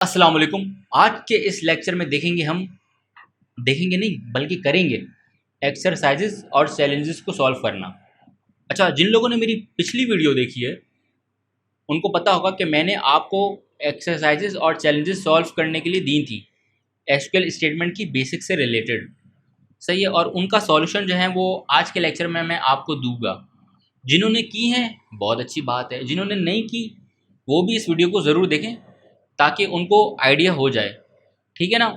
अस्सलाम वालेकुम। आज के इस लेक्चर में देखेंगे नहीं बल्कि करेंगे एक्सरसाइजेस और चैलेंजेस को सॉल्व करना। अच्छा, जिन लोगों ने मेरी पिछली वीडियो देखी है उनको पता होगा कि मैंने आपको एक्सरसाइजेस और चैलेंजेस सॉल्व करने के लिए दी थी, एसक्यूएल स्टेटमेंट की बेसिक से रिलेटेड। सही है, और उनका सॉल्यूशन जो है वो आज के लेक्चर में मैं आपको दूंगा। जिन्होंने की हैं बहुत अच्छी बात है, जिन्होंने नहीं की वो भी इस वीडियो को ज़रूर देखें ताकि उनको आइडिया हो जाए। ठीक है ना?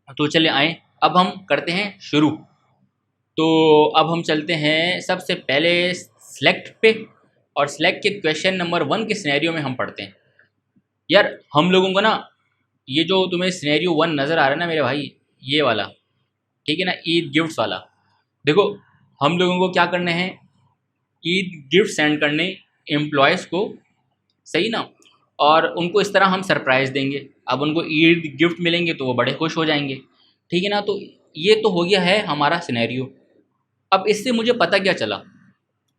तो चले आए, अब हम करते हैं शुरू। तो अब हम चलते हैं सबसे पहले सिलेक्ट पे, और सिलेक्ट के क्वेश्चन नंबर 1 के सिनेरियो में हम पढ़ते हैं। यार हम लोगों को ना, ये जो तुम्हें सिनेरियो 1 नज़र आ रहा है ना मेरे भाई, ये वाला, ठीक है ना, ईद गिफ्ट्स वाला। देखो, हम लोगों को क्या करने हैं, ईद गिफ्ट सेंड करने एम्प्लॉयज़ को, सही ना। और उनको इस तरह हम सरप्राइज़ देंगे। अब उनको ईद गिफ्ट मिलेंगे तो वो बड़े खुश हो जाएंगे, ठीक है ना। तो ये तो हो गया है हमारा सिनेरियो। अब इससे मुझे पता क्या चला,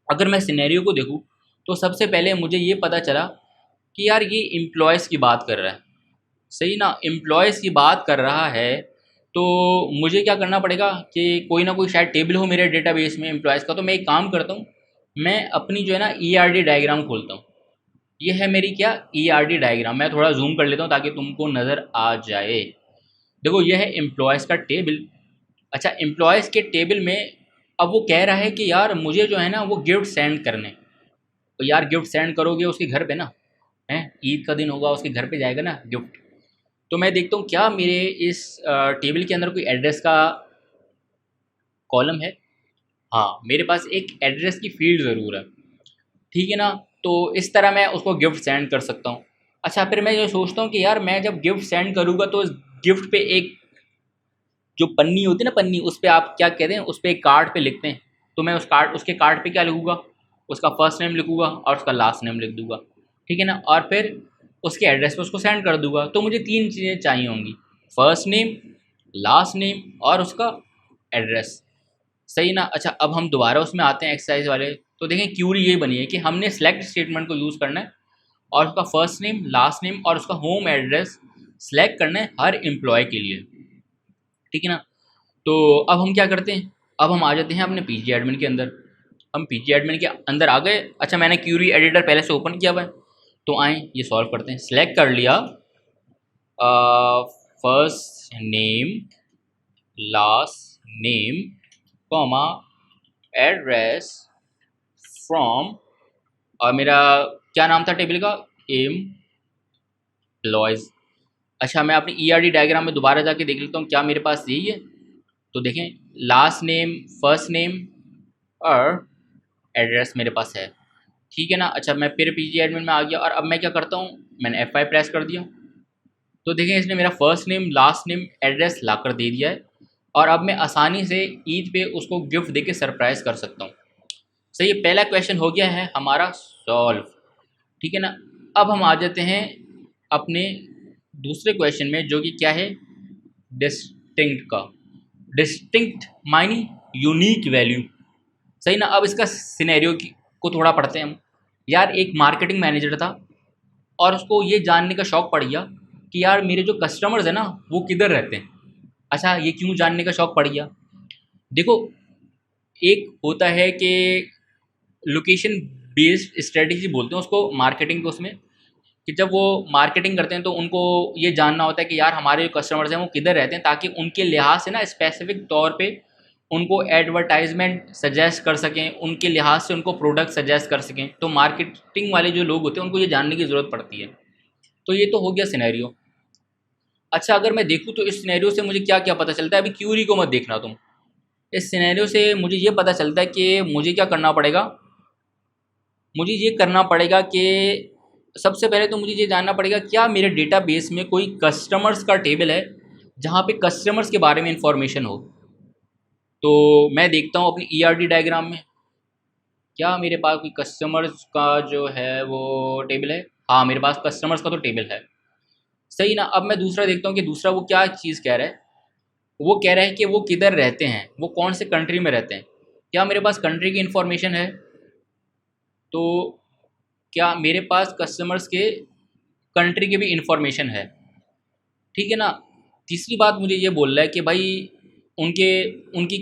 अगर मैं सिनेरियो को देखूँ तो सबसे पहले मुझे ये पता चला कि यार ये एम्प्लॉयज़ की बात कर रहा है, सही ना, एम्प्लॉयज़ की बात कर रहा है। तो मुझे क्या करना पड़ेगा कि कोई ना कोई शायद टेबल हो मेरे डेटाबेस में एम्प्लॉयज़ का। तो मैं एक काम करता हूँ, मैं अपनी जो है ना ERD डायग्राम खोलता हूँ। ये है मेरी क्या, ERD डायग्राम। मैं थोड़ा जूम कर लेता हूँ ताकि तुमको नज़र आ जाए। देखो, ये है एम्प्लॉयज़ का टेबल। अच्छा, एम्प्लॉयज़ के टेबल में अब वो कह रहा है कि यार मुझे जो है ना वो गिफ्ट सेंड करने। तो यार गिफ्ट सेंड करोगे उसके घर पे ना, हैं, ईद का दिन होगा, उसके घर पे जाएगा ना गिफ्ट। तो मैं देखता हूँ क्या मेरे इस टेबल के अंदर कोई एड्रेस का कॉलम है। हाँ, मेरे पास एक एड्रेस की फील्ड ज़रूर है, ठीक है ना। तो इस तरह मैं उसको गिफ्ट सेंड कर सकता हूँ। अच्छा, फिर मैं ये सोचता हूँ कि यार मैं जब गिफ्ट सेंड करूँगा तो इस गिफ्ट पे एक जो पन्नी होती है ना, पन्नी, उस पर आप क्या कहते हैं, उस पर एक कार्ड पे लिखते हैं। तो मैं उसके कार्ड पे क्या लिखूँगा, उसका फर्स्ट नेम लिखूँगा और उसका लास्ट नेम लिख दूँगा, ठीक है ना। और फिर उसके एड्रेस पे उसको सेंड कर दूँगा। तो मुझे 3 चीज़ें चाहिए होंगी, फर्स्ट नेम, लास्ट नेम और उसका एड्रेस, सही ना। अच्छा, अब हम दोबारा उसमें आते हैं एक्सरसाइज वाले। तो देखें, क्यूरी ये बनी है कि हमने सेलेक्ट स्टेटमेंट को यूज़ करना है और उसका फर्स्ट नेम, लास्ट नेम और उसका होम एड्रेस सेलेक्ट करना है हर एम्प्लॉय के लिए, ठीक है ना। तो अब हम क्या करते हैं, अब हम आ जाते हैं अपने पीजी एडमिन के अंदर। हम पीजी एडमिन के अंदर आ गए। अच्छा, मैंने क्यूरी एडिटर पहले से ओपन किया हुआ है। तो आए ये सॉल्व करते हैं। सेलेक्ट कर लिया, first name, last name, comma, address from, और मेरा क्या नाम था टेबल का, एम्प्लॉयज़। अच्छा, मैं अपनी ERD डायग्राम में दोबारा जाके देख लेता हूँ क्या मेरे पास यही है। तो देखें, लास्ट नेम, फर्स्ट नेम और एड्रेस मेरे पास है, ठीक है ना। अच्छा, मैं फिर पीजी एडमिन में आ गया और अब मैं क्या करता हूँ, मैंने F5 प्रेस कर दिया। तो देखें, इसने मेरा first name, last name, address ला कर दे दिया है। और अब मैं आसानी से ईद पे उसको गिफ्ट दे के सरप्राइज़ कर सकता हूँ। सही, ये पहला क्वेश्चन हो गया है हमारा सॉल्व, ठीक है ना। अब हम आ जाते हैं अपने दूसरे क्वेश्चन में, जो कि क्या है, डिस्टिंक्ट का। डिस्टिंक्ट मायनी यूनिक वैल्यू, सही ना। अब इसका सिनेरियो को थोड़ा पढ़ते हैं हम। यार एक मार्केटिंग मैनेजर था और उसको ये जानने का शौक़ पड़ गया कि यार मेरे जो कस्टमर्स हैं ना वो किधर रहते हैं। अच्छा, ये क्यों जानने का शौक़ पड़ गया, देखो, एक होता है कि लोकेशन बेस्ड स्ट्रेटजी बोलते हैं उसको मार्केटिंग के उसमें, कि जब वो मार्केटिंग करते हैं तो उनको ये जानना होता है कि यार हमारे जो कस्टमर्स हैं वो किधर रहते हैं, ताकि उनके लिहाज से ना स्पेसिफिक तौर पे उनको एडवर्टाइजमेंट सजेस्ट कर सकें, उनके लिहाज से उनको प्रोडक्ट सजेस्ट कर सकें। तो मार्केटिंग वाले जो लोग होते हैं उनको ये जानने की ज़रूरत पड़ती है। तो ये तो हो गया सिनेरियो। अच्छा, अगर मैं देखूँ तो इस सिनेरियो से मुझे क्या क्या पता चलता है, अभी क्यूरी को मत देखना तुम। इस सिनेरियो से मुझे ये पता चलता है कि मुझे क्या करना पड़ेगा, मुझे ये करना पड़ेगा कि सबसे पहले तो मुझे ये जानना पड़ेगा क्या मेरे डेटाबेस में कोई कस्टमर्स का टेबल है जहाँ पे कस्टमर्स के बारे में इंफॉर्मेशन हो। तो मैं देखता हूँ अपनी ERD डायग्राम में क्या मेरे पास कोई कस्टमर्स का जो है वो टेबल है। हाँ, मेरे पास कस्टमर्स का तो टेबल है, सही ना। अब मैं दूसरा देखता हूँ कि दूसरा वो क्या चीज़ कह रहा है। वो कह रहा है कि वो किधर रहते हैं, वो कौन से कंट्री में रहते हैं। क्या मेरे पास कंट्री की इन्फॉर्मेशन है, तो क्या मेरे पास कस्टमर्स के कंट्री की भी इंफॉर्मेशन है। ठीक है ना। तीसरी बात मुझे ये बोल रहा है कि भाई उनके उनकी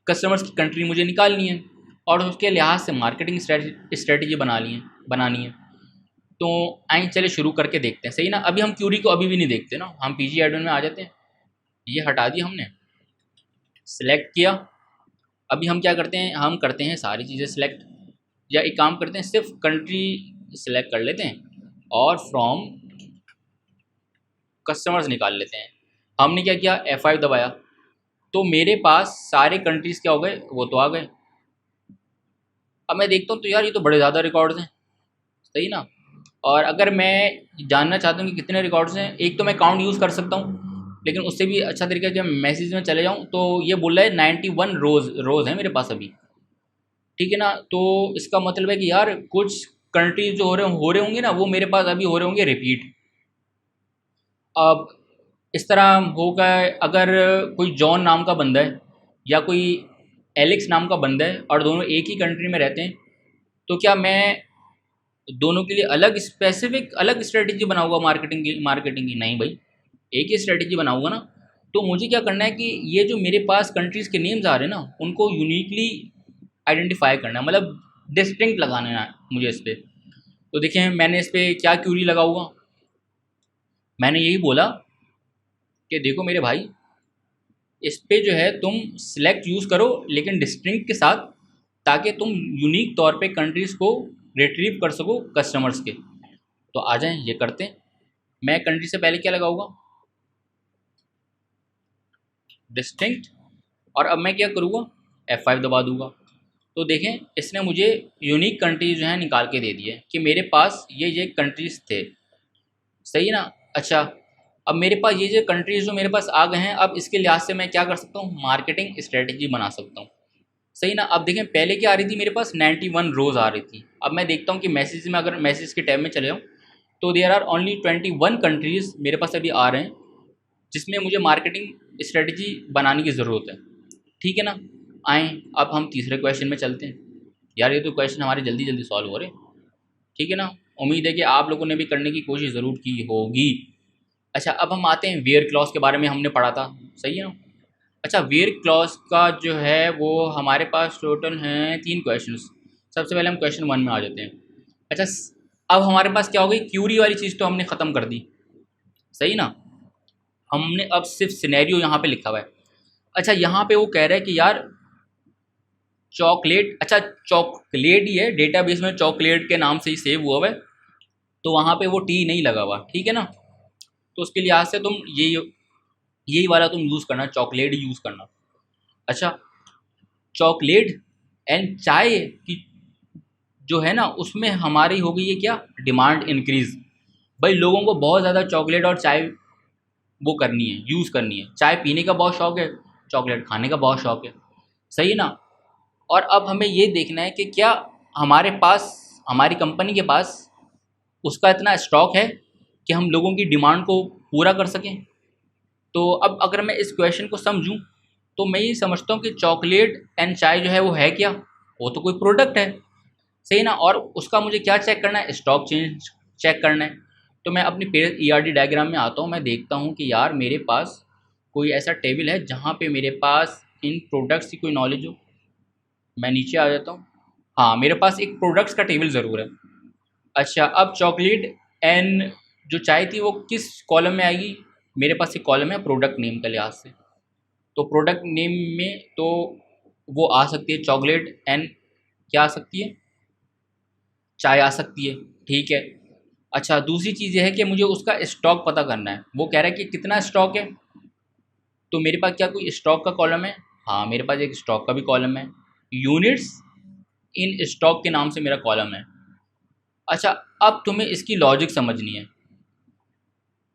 कस्टमर्स की कंट्री मुझे निकालनी है और उसके लिहाज से मार्केटिंग स्ट्रेटजी बनानी है। तो आइए चले शुरू करके देखते हैं, सही ना। अभी हम क्यूरी को अभी भी नहीं देखते ना, हम पीजी एडमिन में आ जाते हैं। ये हटा दिया हमने, सिलेक्ट किया। अभी हम क्या करते हैं, हम करते हैं सारी चीज़ें सिलेक्ट, या एक काम करते हैं सिर्फ कंट्री सिलेक्ट कर लेते हैं और फ्रॉम कस्टमर्स निकाल लेते हैं। हमने क्या किया, F5 दबाया, तो मेरे पास सारे कंट्रीज़ क्या हो गए, वो तो आ गए। अब मैं देखता हूँ तो यार ये तो बड़े ज़्यादा रिकॉर्ड्स हैं, सही ना। और अगर मैं जानना चाहता हूँ कि कितने रिकॉर्ड्स हैं, एक तो मैं काउंट यूज़ कर सकता हूँ, लेकिन उससे भी अच्छा तरीका है कि मैं मैसेज में चले जाऊँ। तो ये बोल रहा है 91 रोज़ हैं मेरे पास अभी, ठीक है ना। तो इसका मतलब है कि यार कुछ कंट्रीज जो हो रहे होंगे ना, वो मेरे पास अभी हो रहे होंगे रिपीट। अब इस तरह होगा, अगर कोई जॉन नाम का बंदा है या कोई एलेक्स नाम का बंदा है और दोनों एक ही कंट्री में रहते हैं, तो क्या मैं दोनों के लिए अलग स्पेसिफिक अलग स्ट्रेटजी बनाऊंगा मार्केटिंग की? नहीं भाई, एक ही स्ट्रेटजी बनाऊंगा ना। तो मुझे क्या करना है कि ये जो मेरे पास कंट्रीज़ के नेम्स आ रहे हैं ना, उनको यूनिकली आइडेंटिफाई करना है, मतलब डिस्टिंक्ट लगाना है मुझे इस पर। तो देखें मैंने इस पर क्या क्यूरी लगाऊंगा, मैंने यही बोला कि देखो मेरे भाई, इस पे जो है तुम सिलेक्ट यूज़ करो लेकिन डिस्टिंक्ट के साथ, ताकि तुम यूनिक तौर पे कंट्रीज़ को रिट्रीव कर सको कस्टमर्स के। तो आ जाएं ये करते हैं। मैं कंट्री से पहले क्या लगाऊंगा, डिस्टिंक्ट, और अब मैं क्या करूँगा, F5 दबा दूंगा। तो देखें इसने मुझे यूनिक कंट्रीज जो हैं निकाल के दे दिए कि मेरे पास ये कंट्रीज़ थे, सही ना। अच्छा, अब मेरे पास ये जो कंट्रीज़ जो मेरे पास आ गए हैं, अब इसके लिहाज से मैं क्या कर सकता हूँ, मार्केटिंग स्ट्रेटजी बना सकता हूँ, सही ना। अब देखें पहले क्या आ रही थी, मेरे पास 91 रोज़ आ रही थी। अब मैं देखता हूँ कि मैसेज में, अगर मैसेज के टैब में चले जाऊँ, तो देयर आर ओनली 21 कंट्रीज़ मेरे पास अभी आ रहे हैं जिसमें मुझे मार्केटिंग स्ट्रेटजी बनाने की ज़रूरत है, ठीक है ना। आएँ अब हम तीसरे क्वेश्चन में चलते हैं। यार ये तो क्वेश्चन हमारे जल्दी जल्दी सॉल्व हो रहे हैं, ठीक है ना। उम्मीद है कि आप लोगों ने भी करने की कोशिश ज़रूर की होगी। अच्छा, अब हम आते हैं वेयर क्लॉज के बारे में, हमने पढ़ा था, सही है ना। अच्छा, वेयर क्लॉज का जो है वो हमारे पास टोटल हैं 3 क्वेश्चंस। सबसे पहले हम क्वेश्चन 1 में आ जाते हैं। अच्छा, अब हमारे पास क्या हो गई, क्यूरी वाली चीज़ तो हमने ख़त्म कर दी, सही ना। हमने अब सिर्फ सिनेरियो यहाँ पे लिखा हुआ है। अच्छा, यहाँ पे वो कह रहा है कि यार चॉकलेट, अच्छा चॉकलेट ही है, डेटाबेस में चॉकलेट के नाम से ही सेव हुआ हुआ है, तो वहाँ पे वो टी नहीं लगा हुआ, ठीक है ना। तो उसके लिहाज से तुम यही वाला तुम यूज़ करना, चॉकलेट ही यूज़ करना। अच्छा, चॉकलेट एंड चाय की जो है ना, उसमें हमारी हो गई है क्या, डिमांड इंक्रीज़। भाई लोगों को बहुत ज़्यादा चॉकलेट और चाय वो करनी है, यूज़ करनी है। चाय पीने का बहुत शौक है, चॉकलेट खाने का बहुत शौक है, सही ना। और अब हमें ये देखना है कि क्या हमारे पास, हमारी कंपनी के पास उसका इतना स्टॉक है कि हम लोगों की डिमांड को पूरा कर सकें। तो अब अगर मैं इस क्वेश्चन को समझूं, तो मैं ये समझता हूँ कि चॉकलेट एंड चाय जो है वो है क्या, वो तो कोई प्रोडक्ट है, सही ना। और उसका मुझे क्या चेक करना है, स्टॉक चेंज चेक करना है। तो मैं अपनी पेज ERD डायग्राम में आता हूँ, मैं देखता हूँ कि यार मेरे पास कोई ऐसा टेबल है जहाँ पे मेरे पास इन प्रोडक्ट्स की कोई नॉलेज हो। मैं नीचे आ जाता हूँ, हाँ मेरे पास एक प्रोडक्ट्स का टेबल ज़रूर है। अच्छा, अब चॉकलेट एंड जो चाय थी वो किस कॉलम में आएगी, मेरे पास एक कॉलम है प्रोडक्ट नेम के लिहाज से। तो प्रोडक्ट नेम में तो वो आ सकती है चॉकलेट एंड क्या आ सकती है, चाय आ सकती है, ठीक है। अच्छा, दूसरी चीज़ ये है कि मुझे उसका स्टॉक पता करना है। वो कह रहा है कि कितना स्टॉक है, तो मेरे पास क्या कोई स्टॉक का कॉलम है, हाँ मेरे पास एक स्टॉक का भी कॉलम है, यूनिट्स इन स्टॉक के नाम से मेरा कॉलम है। अच्छा, अब तुम्हें इसकी लॉजिक समझनी है।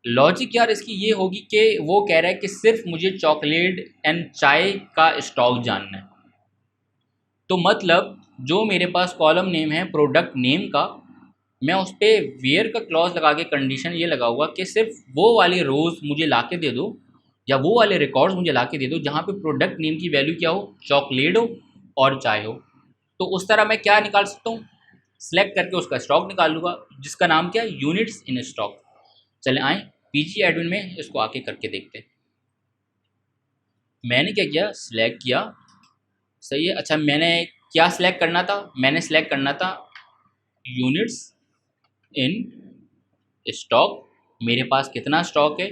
लॉजिक यार इसकी ये होगी कि वो कह रहा है कि सिर्फ मुझे चॉकलेट एंड चाय का स्टॉक जानना है। तो मतलब जो मेरे पास कॉलम नेम है प्रोडक्ट नेम का, मैं उस पर वेयर का क्लॉज लगा के कंडीशन ये लगाऊंगा कि सिर्फ वो वाले रोज़ मुझे ला के दे दो, या वो वाले रिकॉर्ड्स मुझे ला के दे दो जहाँ पे प्रोडक्ट नेम की वैल्यू क्या हो, चॉकलेट हो और चाय हो। तो उस तरह मैं क्या निकाल सकता हूँ, सेलेक्ट करके उसका स्टॉक निकाल लूँगा जिसका नाम क्या है, यूनिट्स इन स्टॉक। चले आएँ पीजी एडमिन में इसको आके करके देखते हैं। मैंने क्या किया, सिलेक्ट किया, सही है। अच्छा, मैंने क्या सिलेक्ट करना था, मैंने सिलेक्ट करना था यूनिट्स इन स्टॉक। मेरे पास कितना स्टॉक है,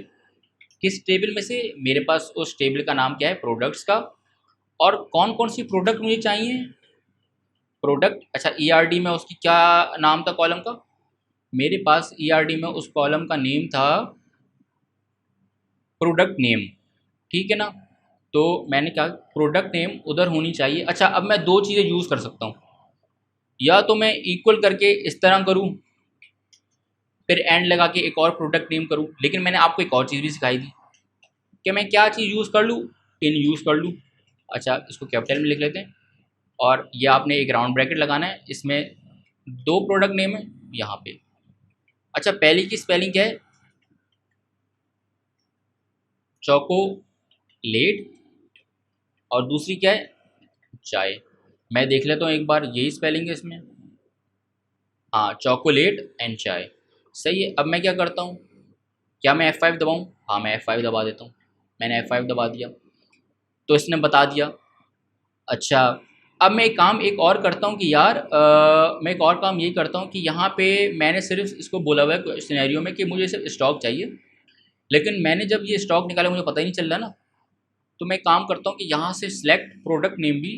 किस टेबल में से, मेरे पास उस टेबल का नाम क्या है, प्रोडक्ट्स का। और कौन कौन सी प्रोडक्ट मुझे चाहिए, प्रोडक्ट। अच्छा, ईआरडी में उसकी क्या नाम था कॉलम का, मेरे पास ईआरडी में उस कॉलम का नेम था प्रोडक्ट नेम, ठीक है ना। तो मैंने क्या, प्रोडक्ट नेम उधर होनी चाहिए। अच्छा, अब मैं दो चीज़ें यूज़ कर सकता हूँ, या तो मैं इक्वल करके इस तरह करूँ, फिर एंड लगा के एक और प्रोडक्ट नेम करूँ। लेकिन मैंने आपको एक और चीज़ भी सिखाई थी कि मैं क्या चीज़ यूज़ कर लूँ, इन यूज़ कर लूँ। अच्छा, इसको कैपिटल में लिख लेते हैं, और ये आपने एक राउंड ब्रैकेट लगाना है, इसमें दो प्रोडक्ट नेम है यहाँ पे। अच्छा, पहली की स्पेलिंग क्या है, चॉकोलेट, और दूसरी क्या है, चाय। मैं देख लेता हूँ एक बार, यही स्पेलिंग है इसमें, हाँ, चॉकोलेट एंड चाय, सही है। अब मैं क्या करता हूँ, क्या मैं F5 दबाऊँ, हाँ मैं F5 दबा देता हूँ। मैंने F5 दबा दिया तो इसने बता दिया। अच्छा, अब मैं एक और करता हूँ कि यार मैं एक और काम ये करता हूँ कि यहाँ पे मैंने सिर्फ इसको बोला हुआ है सिनेरियो में कि मुझे सिर्फ स्टॉक चाहिए, लेकिन मैंने जब ये स्टॉक निकाला मुझे पता ही नहीं चल रहा ना। तो मैं काम करता हूँ कि यहाँ से सिलेक्ट प्रोडक्ट नेम भी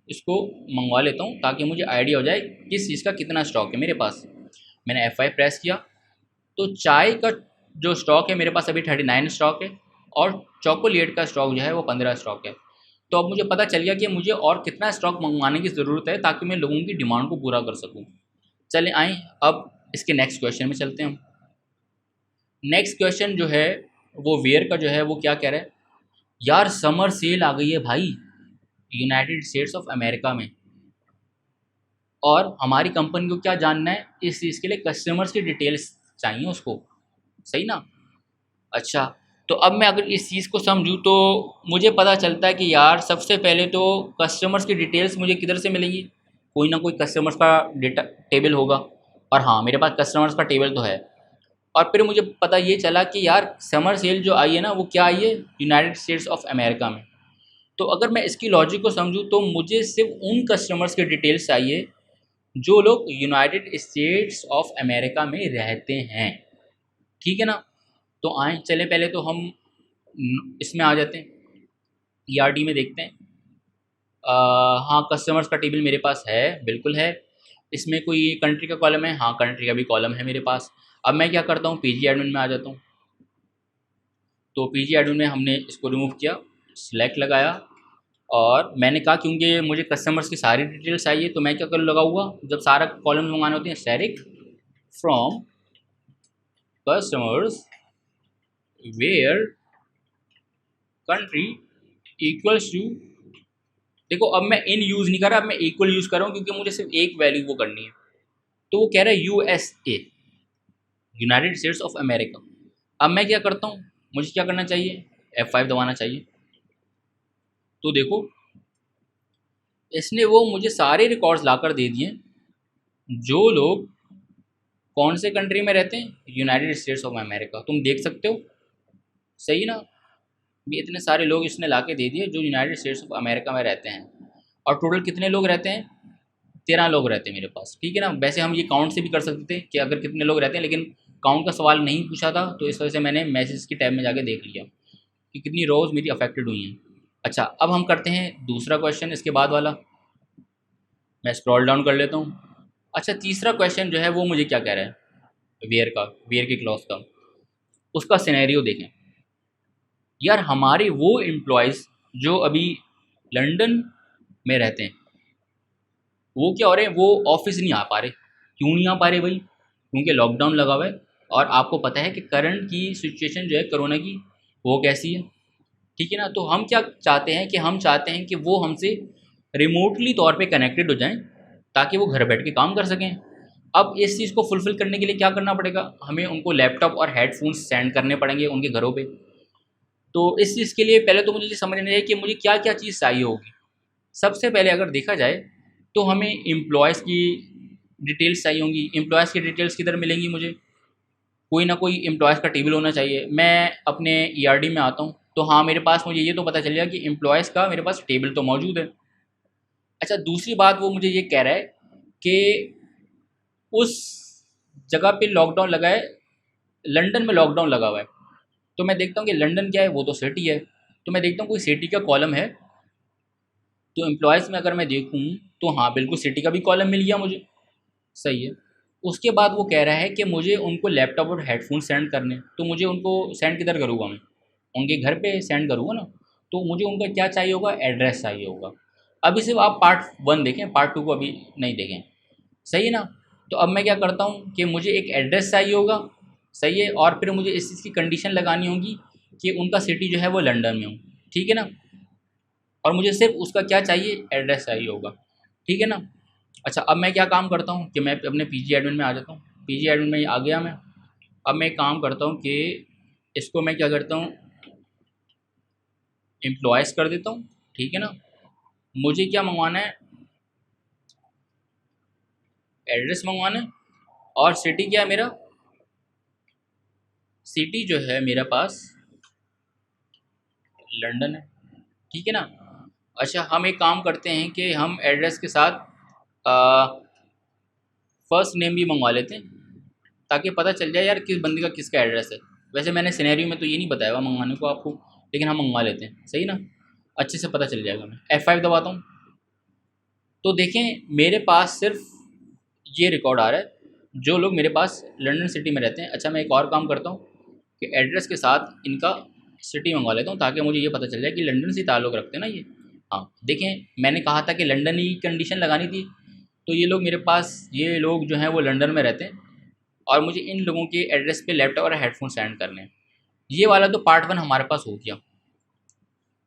इसको मंगवा लेता हूँ, ताकि मुझे आइडिया हो जाए किस चीज़ का कितना स्टॉक है मेरे पास। मैंने F5 प्रेस किया, तो चाय का जो स्टॉक है मेरे पास अभी 39 स्टॉक है, और चॉकोलेट का स्टॉक जो है वो 15 स्टॉक है। तो अब मुझे पता चल गया कि मुझे और कितना स्टॉक मंगवाने की ज़रूरत है ताकि मैं लोगों की डिमांड को पूरा कर सकूँ। चलें आएँ अब इसके नेक्स्ट क्वेश्चन में चलते हैं हम। नेक्स्ट क्वेश्चन जो है वो वेयर का जो है वो क्या कह रहा है, यार समर सेल आ गई है भाई यूनाइटेड स्टेट्स ऑफ अमेरिका में, और हमारी कंपनी को क्या जानना है, इस चीज़ के लिए कस्टमर्स की डिटेल्स चाहिए उसको, सही ना। अच्छा, तो अब मैं अगर इस चीज़ को समझूँ तो मुझे पता चलता है कि यार सबसे पहले तो कस्टमर्स की डिटेल्स मुझे किधर से मिलेंगी, कोई ना कोई कस्टमर्स का डेटा टेबल होगा, और हाँ मेरे पास कस्टमर्स का टेबल तो है। और फिर मुझे पता ये चला कि यार समर सेल जो आई है ना वो क्या आई है, यूनाइटेड स्टेट्स ऑफ अमेरिका में। तो अगर मैं इसकी लॉजिक को समझूँ तो मुझे सिर्फ उन कस्टमर्स के डिटेल्स चाहिए जो लोग यूनाइटेड स्टेट्स ऑफ अमेरिका में रहते हैं, ठीक है ना। तो आए चले पहले तो हम इसमें आ जाते हैं, ईआरडी में देखते हैं। हाँ, कस्टमर्स का टेबल मेरे पास है, बिल्कुल है। इसमें कोई कंट्री का कॉलम है, हाँ कंट्री का भी कॉलम है मेरे पास। अब मैं क्या करता हूँ, पीजी एडमिन में आ जाता हूँ। तो पीजी एडमिन में हमने इसको रिमूव किया, सिलेक्ट लगाया, और मैंने कहा क्योंकि मुझे कस्टमर्स की सारी डिटेल्स चाहिए तो मैं क्या कर लगाऊंगा, जब सारा कॉलम मंगाने होते हैं, static from customers where country equals to, देखो अब मैं इन यूज़ नहीं कर रहा, अब मैं इक्वल यूज़ कर रहा हूँ क्योंकि मुझे सिर्फ एक वैल्यू वो करनी है। तो वो कह रहा है USA, United states of America. अब मैं क्या करता हूँ, मुझे क्या करना चाहिए, F5 दबाना चाहिए। तो देखो इसने वो मुझे सारे रिकॉर्ड्स लाकर दे दिए जो लोग कौन से कंट्री में रहते हैं, यूनाइटेड स्टेट्स ऑफ अमेरिका। तुम देख सकते हो, सही ना, ये इतने सारे लोग इसने ला के दे दिए जो यूनाइटेड स्टेट्स ऑफ अमेरिका में रहते हैं। और टोटल कितने लोग रहते हैं, 13 लोग रहते हैं मेरे पास, ठीक है ना। वैसे हम ये काउंट से भी कर सकते थे कि अगर कितने लोग रहते हैं, लेकिन काउंट का सवाल नहीं पूछा था तो इस वजह से मैंने मैसेज की टैब में जाके देख लिया कि कितनी रोज़ मेरी अफेक्टेड हुई हैं। अच्छा, अब हम करते हैं दूसरा क्वेश्चन, इसके बाद वाला मैं स्क्रॉल डाउन कर लेता हूँ। अच्छा, तीसरा क्वेश्चन जो है वो मुझे क्या कह रहा है, वेयर का, वेयर के क्लॉज का। उसका सिनेरियो देखें, यार हमारे वो एम्प्लॉयज़ जो अभी लंदन में रहते हैं वो क्या हो रहे हैं, वो ऑफिस नहीं आ पा रहे। क्यों नहीं आ पा रहे भाई, क्योंकि लॉकडाउन लगा हुआ है, और आपको पता है कि करंट की सिचुएशन जो है कोरोना की वो कैसी है, ठीक है ना। तो हम क्या चाहते हैं कि हम चाहते हैं कि वो हमसे रिमोटली तौर पे कनेक्टेड हो जाएं ताकि वो घर बैठ के काम कर सकें। अब इस चीज़ को फुलफ़िल करने के लिए क्या करना पड़ेगा, हमें उनको लैपटॉप और हेडफोन्स सेंड करने पड़ेंगे उनके घरों पे। तो इस चीज़ के लिए पहले तो मुझे ये समझना चाहिए कि मुझे क्या क्या चीज़ चाहिए होगी। सबसे पहले अगर देखा जाए तो हमें एम्प्लॉयज़ की डिटेल्स चाहिए होंगी। एम्प्लॉयज़ की डिटेल्स किधर मिलेंगी मुझे, कोई ना कोई एम्प्लॉयज़ का टेबल होना चाहिए। मैं अपने ईआरडी में आता हूँ, तो हाँ मेरे पास मुझे ये तो पता चल गया कि एम्प्लॉयज़ का मेरे पास टेबल तो मौजूद है। अच्छा, दूसरी बात वो मुझे ये कह रहा है कि उस जगह पे लॉकडाउन लगा है, लंदन में लॉकडाउन लगा हुआ है। तो मैं देखता हूँ कि लंदन क्या है, वो तो सिटी है। तो मैं देखता हूँ कोई सिटी का कॉलम है, तो एम्प्लॉयज़ में अगर मैं देखूँ तो हाँ बिल्कुल सिटी का भी कॉलम मिल गया मुझे। सही है। उसके बाद वो कह रहा है कि मुझे उनको लैपटॉप और हेडफोन सेंड करने, तो मुझे उनको सेंड किधर करूँगा मैं? उनके घर पे सेंड करूँगा ना। तो मुझे उनका क्या चाहिए होगा? एड्रेस चाहिए होगा। अभी सिर्फ आप पार्ट 1 देखें, पार्ट 2 को अभी नहीं देखें। सही है ना? तो अब मैं क्या करता हूँ कि मुझे एक एड्रेस चाहिए होगा। सही है। और फिर मुझे इस चीज़ की कंडीशन लगानी होगी कि उनका सिटी जो है वो लंदन में हो। ठीक है ना? और मुझे सिर्फ उसका क्या चाहिए? एड्रेस चाहिए होगा। ठीक है ना? अच्छा, अब मैं क्या काम करता हूँ कि मैं अपने पीजी एडमिन में आ जाता हूँ। पीजी एडमिन में आ गया मैं। अब मैं एक काम करता हूँ कि इसको मैं क्या करता हूँ, एम्प्लॉयज़ कर देता हूँ। ठीक है ना? मुझे क्या मंगवाना है? एड्रेस मंगवाना है। और सिटी क्या है मेरा? सिटी जो है मेरे पास लंदन है। ठीक है ना? अच्छा, हम एक काम करते हैं कि हम एड्रेस के साथ फर्स्ट नेम भी मंगवा लेते हैं, ताकि पता चल जाए यार किस बंदे का किसका एड्रेस है। वैसे मैंने सिनेरियो में तो ये नहीं बताया हुआ मंगवाने को आपको, लेकिन हम मंगवा लेते हैं। सही ना? अच्छे से पता चल जाएगा। मैं F5 दबाता हूँ, तो देखें मेरे पास सिर्फ ये रिकॉर्ड आ रहा है जो लोग मेरे पास लंदन सिटी में रहते हैं। अच्छा, मैं एक और काम करता हूँ कि एड्रेस के साथ इनका सिटी मंगवा लेता हूँ, ताकि मुझे ये पता चल जाए कि लंदन से ताल्लुक़ रखते हैं ना ये। हाँ देखें, मैंने कहा था कि लंदन ही कंडीशन लगानी थी, तो ये लोग मेरे पास, ये लोग जो हैं वो लंदन में रहते हैं, और मुझे इन लोगों के एड्रेस पे लैपटॉप और हेडफोन सेंड करने हैं। ये वाला तो पार्ट 1 हमारे पास हो गया।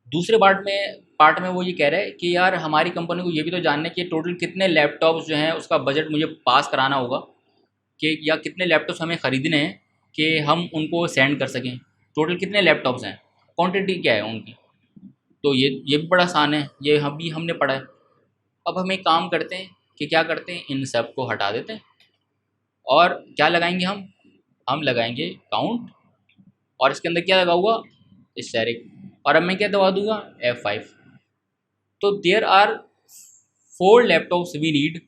दूसरे पार्ट में वो ये कह रहा है कि यार हमारी कंपनी को ये भी तो जानना है कि टोटल कितने लैपटॉप्स जो हैं उसका बजट मुझे पास कराना होगा, कि या कितने लैपटॉप्स हमें ख़रीदने हैं कि हम उनको सेंड कर सकें। टोटल कितने लैपटॉप्स हैं, क्वांटिटी क्या है उनकी। तो ये भी बड़ा आसान है, ये हम भी हमने पढ़ा है। अब हम एक काम करते हैं कि क्या करते हैं, इन सब को हटा देते हैं, और क्या लगाएंगे हम लगाएंगे काउंट, और इसके अंदर क्या लगा हुआ? स्टैरिक। और अब मैं क्या दबा दूंगा? F5। तो there are 4 laptops we need.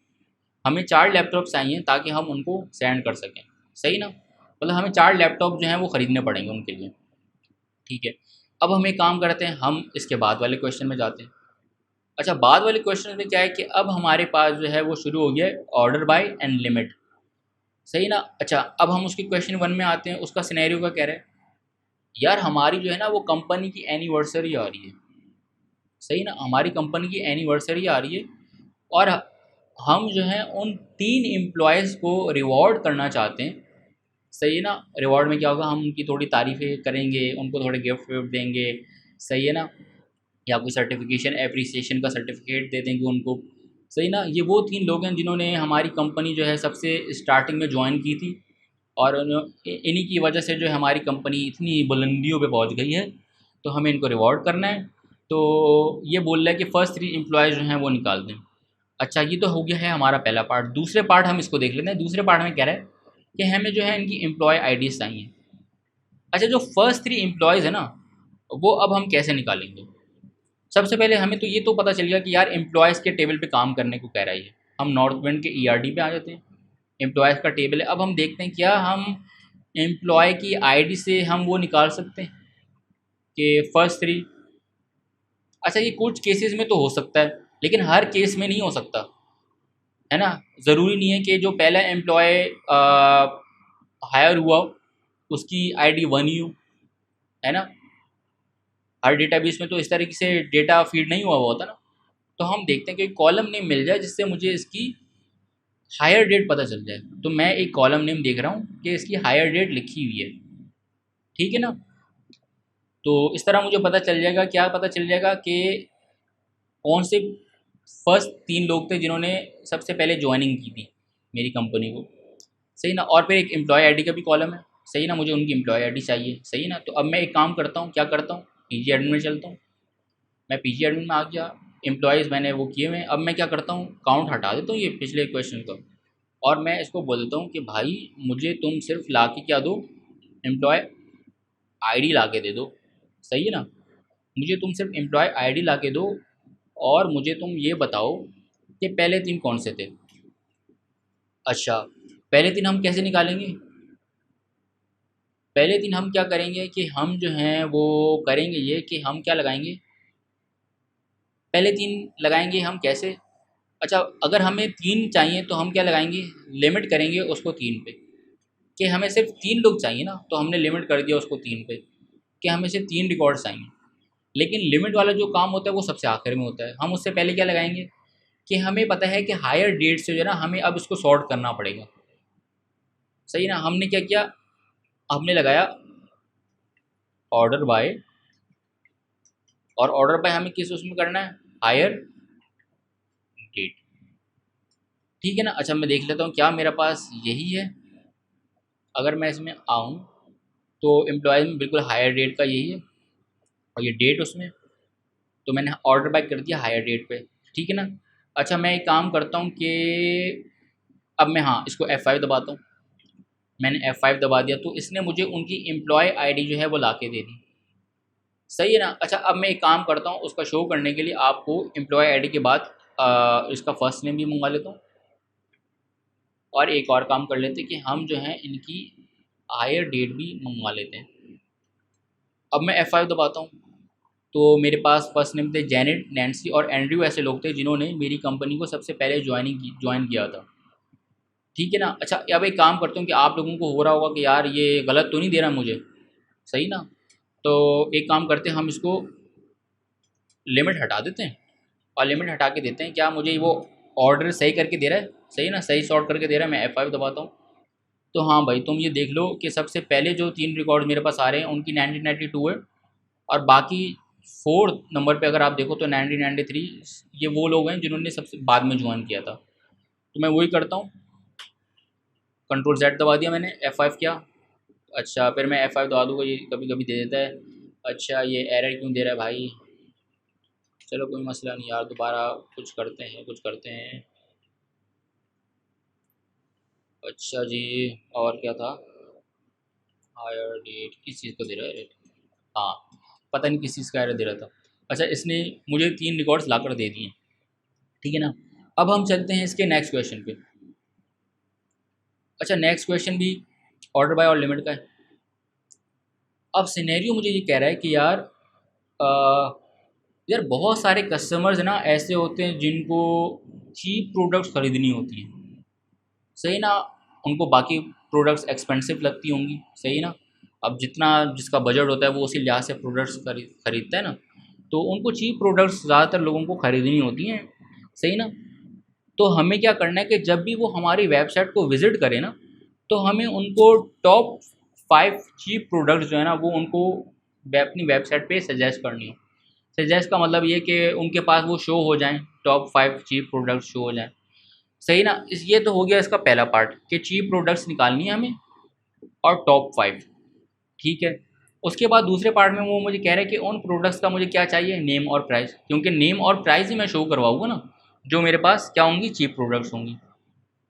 हमें 4 लैपटॉप चाहिए ताकि हम उनको सेंड कर सकें। सही ना? मतलब हमें 4 लैपटॉप जो हैं वो ख़रीदने पड़ेंगे उनके लिए। ठीक है। अब हम एक काम करते हैं, हम इसके बाद वाले क्वेश्चन में जाते हैं। अच्छा, बाद वाले क्वेश्चन में क्या है कि अब हमारे पास जो है वो शुरू हो गया है ऑर्डर बाय एंड लिमिट। सही ना? अच्छा, अब हम उसके क्वेश्चन 1 में आते हैं। उसका सिनेरियो का कह रहा है, यार हमारी जो है ना वो कंपनी की एनिवर्सरी आ रही है। सही ना? हमारी कंपनी की एनिवर्सरी आ रही है, और हम जो है उन 3 एम्प्लॉयज़ को रिवॉर्ड करना चाहते हैं। सही है ना? रिवॉर्ड में क्या होगा, हम उनकी थोड़ी तारीफ़ें करेंगे, उनको थोड़े गिफ्ट विफ्ट देंगे। सही है ना? या कोई सर्टिफिकेशन, एप्रिसिएशन का सर्टिफिकेट दे देंगे उनको। सही ना? ये वो 3 लोग हैं जिन्होंने हमारी कंपनी जो है सबसे स्टार्टिंग में ज्वाइन की थी, और इन्हीं की वजह से जो है हमारी कंपनी इतनी बुलंदियों पे पहुंच गई है। तो हमें इनको रिवॉर्ड करना है। तो ये बोल रहा है कि फर्स्ट 3 एम्प्लॉयज़ जो हैं वो निकाल दें। अच्छा, ये तो हो गया है हमारा पहला पार्ट। दूसरे पार्ट हम इसको देख लेते हैं। दूसरे पार्ट में कह रहा है कि हमें जो है इनकी एम्प्लॉय आईडीज़ चाहिए। अच्छा, जो फर्स्ट 3 एम्प्लॉयज़ है ना, वो अब हम कैसे निकालेंगे? सबसे पहले हमें तो ये तो पता चल गया कि यार एम्प्लॉयज़ के टेबल पे काम करने को कह रहा है ये। हम नॉर्थ विंड के ईआरडी पे आ जाते हैं। एम्प्लॉयज़ का टेबल है। अब हम देखते हैं क्या हम एम्प्लॉय की आईडी से हम वो निकाल सकते हैं कि फर्स्ट 3। अच्छा, ये कुछ केसेस में तो हो सकता है, लेकिन हर केस में नहीं हो सकता, है ना? ज़रूरी नहीं है कि जो पहला एम्प्लॉय हायर हुआ उसकी आईडी 1 ही हो, है ना? हर डेटाबेस में तो इस तरीके से डेटा फीड नहीं हुआ होता ना। तो हम देखते हैं कि कॉलम नेम मिल जाए जिससे मुझे इसकी हायर डेट पता चल जाए। तो मैं एक कॉलम नेम देख रहा हूँ कि इसकी हायर डेट लिखी हुई है। ठीक है ना? तो इस तरह मुझे पता चल जाएगा, क्या पता चल जाएगा कि कौन से फर्स्ट 3 लोग थे जिन्होंने सबसे पहले ज्वाइनिंग की थी मेरी कंपनी को। सही ना? और फिर एक एम्प्लॉय आईडी का भी कॉलम है। सही ना? मुझे उनकी एम्प्लॉय आईडी चाहिए। सही ना? तो अब मैं एक काम करता हूँ, क्या करता हूँ, पीजी एडमिन में चलता हूँ। मैं पीजी एडमिन में आ गया। एम्प्लॉयज़ मैंने वो किए हुए हैं। अब मैं क्या करता हूँ, काउंट हटा देता हूँ ये पिछले क्वेश्चन का, और मैं इसको बोल देता हूँ कि भाई मुझे तुम सिर्फ ला के क्या दो, एम्प्लॉय आईडी ला के दे दो। सही है ना, मुझे तुम सिर्फ एम्प्लॉय आईडी ला के दो और मुझे तुम ये बताओ कि पहले 3 कौन से थे। अच्छा, पहले 3 हम कैसे निकालेंगे? पहले 3 हम क्या करेंगे कि हम जो हैं वो करेंगे ये कि हम क्या लगाएंगे, पहले 3 लगाएंगे हम कैसे? अच्छा, अगर हमें 3 चाहिए तो हम क्या लगाएंगे, लिमिट करेंगे उसको 3 पे, कि हमें सिर्फ 3 लोग चाहिए ना, तो हमने लिमिट कर दिया उसको 3 पे कि हमें सिर्फ 3 रिकॉर्ड चाहिए। लेकिन लिमिट वाला जो काम होता है वो सबसे आखिर में होता है। हम उससे पहले क्या लगाएंगे कि हमें पता है कि हायर डेट से जो है ना हमें अब इसको सॉर्ट करना पड़ेगा। सही ना, हमने क्या किया, हमने लगाया ऑर्डर बाय, और ऑर्डर बाय हमें किस उसमें करना है, हायर डेट। ठीक है ना। अच्छा, मैं देख लेता हूँ क्या मेरे पास यही है। अगर मैं इसमें आऊँ तो एम्प्लॉयज़ में बिल्कुल हायर डेट का यही है, और ये डेट उसमें, तो मैंने ऑर्डर बाय कर दिया हायर डेट पे। ठीक है ना। अच्छा, मैं एक काम करता हूँ कि अब मैं, हाँ, इसको F5 दबाता हूँ। मैंने F5 दबा दिया तो इसने मुझे उनकी एम्प्लॉय आईडी जो है वो ला के दे दी। सही है ना। अच्छा, अब मैं एक काम करता हूँ उसका शो करने के लिए आपको एम्प्लॉय आईडी के बाद इसका फर्स्ट नेम भी मंगवा लेता हूँ, और एक और काम कर लेते हैं कि हम जो हैं इनकी हायर डेट भी मंगवा लेते हैं। अब मैं F5 दबाता हूँ तो मेरे पास फर्स्ट नेम थे जैनेट, नैन्सी और एंड्रयू, ऐसे लोग थे जिन्होंने मेरी कंपनी को सबसे पहले ज्वाइन किया था। ठीक है ना। अच्छा, अब एक काम करता हूँ कि आप लोगों को हो रहा होगा कि यार ये गलत तो नहीं दे रहा मुझे, सही ना। तो एक काम करते हैं, हम इसको लिमिट हटा देते हैं और लिमिट हटा के देते हैं क्या मुझे वो ऑर्डर सही करके दे रहा है, सही ना, सही सॉर्ट करके दे रहा है। मैं F5 दबाता हूँ तो हाँ भाई, तुम ये देख लो कि सबसे पहले जो 3 रिकॉर्ड मेरे पास आ रहे हैं उनकी 1992 है, और बाकी 4th नंबर पे अगर आप देखो तो 1993, ये वो लोग हैं जिन्होंने सबसे बाद में ज्वाइन किया था। तो मैं वही करता हूँ, कंट्रोल Z दबा दिया मैंने, F5 किया। अच्छा, फिर मैं F5 दबा दूँगा, ये कभी कभी दे देता है। अच्छा, ये एरर क्यों दे रहा है भाई, चलो कोई मसला नहीं यार, दोबारा कुछ करते हैं। अच्छा जी, और क्या था, हायर डेट किस चीज़ को दे रहा है रेट, हाँ, पता नहीं किस चीज़ का एरर दे रहा था। अच्छा, इसने मुझे 3 रिकॉर्ड्स लाकर दे दिए। ठीक है ना। अब हम चलते हैं इसके नेक्स्ट क्वेश्चन पे। अच्छा, नेक्स्ट क्वेश्चन भी ऑर्डर बाय और लिमिट का है। अब सिनेरियो मुझे ये कह रहा है कि यार यार बहुत सारे कस्टमर्स ना ऐसे होते हैं जिनको चीप प्रोडक्ट्स खरीदनी होती हैं, सही ना। उनको बाकी प्रोडक्ट्स एक्सपेंसिव लगती होंगी, सही ना। अब जितना जिसका बजट होता है वो उसी लिहाज से प्रोडक्ट्स खरीदता है ना, तो उनको चीप प्रोडक्ट्स ज़्यादातर लोगों को ख़रीदनी होती हैं, सही ना। तो हमें क्या करना है कि जब भी वो हमारी वेबसाइट को विज़िट करें ना, तो हमें उनको टॉप 5 चीप प्रोडक्ट्स जो है ना वो उनको अपनी वेबसाइट पे सजेस्ट करनी हो। सजेस्ट का मतलब ये कि उनके पास वो शो हो जाएँ, टॉप 5 चीप प्रोडक्ट्स शो हो जाएँ, सही ना। इस ये तो हो गया इसका पहला पार्ट कि चीप प्रोडक्ट्स निकालनी है हमें और टॉप 5। ठीक है। उसके बाद दूसरे पार्ट में वो मुझे कह रहा है कि उन प्रोडक्ट्स का मुझे क्या चाहिए, नेम और प्राइस, क्योंकि नेम और प्राइस ही मैं शो करवाऊँगा ना जो मेरे पास क्या होंगी, चीप प्रोडक्ट्स होंगी।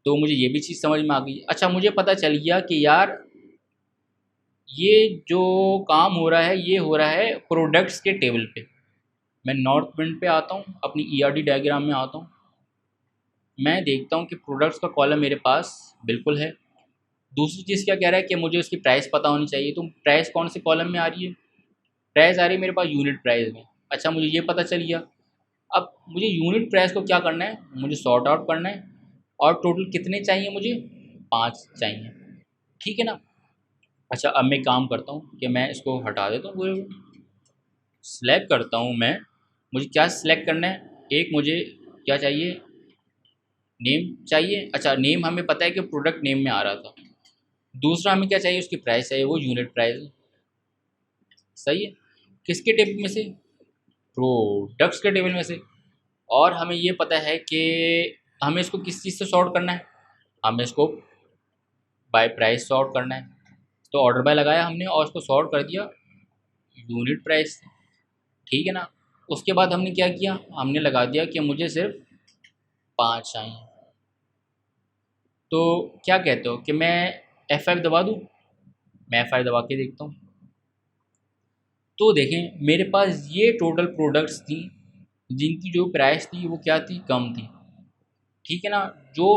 तो मुझे ये भी चीज़ समझ में आ गई। अच्छा, मुझे पता चल गया कि यार ये जो काम हो रहा है ये हो रहा है प्रोडक्ट्स के टेबल पे। मैं नॉर्थ विंड पे आता हूँ, अपनी ERD डायग्राम में आता हूँ, मैं देखता हूँ कि प्रोडक्ट्स का कॉलम मेरे पास बिल्कुल है। दूसरी चीज़ क्या कह रहा है कि मुझे उसकी प्राइस पता होनी चाहिए, तो प्राइस कौन से कॉलम में आ रही है, प्राइस आ रही है मेरे पास यूनिट प्राइस में। अच्छा, मुझे ये पता चल गया। अब मुझे यूनिट प्राइस को क्या करना है, मुझे सॉर्ट आउट करना है, और टोटल कितने चाहिए मुझे, 5 चाहिए। ठीक है ना। अच्छा, अब मैं काम करता हूँ कि मैं इसको हटा देता हूँ पूरे को, सिलेक्ट करता हूँ मैं, मुझे क्या सिलेक्ट करना है, एक मुझे क्या चाहिए, नेम चाहिए। अच्छा, नेम हमें पता है कि प्रोडक्ट नेम में आ रहा था। दूसरा हमें क्या चाहिए, उसकी प्राइस चाहिए, वो यूनिट प्राइस, सही है। किसके टेबल में से, प्रोडक्ट्स के टेबल में से। और हमें ये पता है कि हमें इसको किस चीज़ से सॉर्ट करना है, हमें इसको बाय प्राइस सॉर्ट करना है। तो ऑर्डर बाय लगाया हमने और उसको सॉर्ट कर दिया यूनिट प्राइस से। ठीक है ना। उसके बाद हमने क्या किया, हमने लगा दिया कि मुझे सिर्फ 5 चाहिए। तो क्या कहते हो कि मैं F5 दबा दूँ? मैं F5 दबा के देखता हूँ। तो देखें मेरे पास ये टोटल प्रोडक्ट्स थी जिनकी जो प्राइस थी वो क्या थी, कम थी। ठीक है ना। जो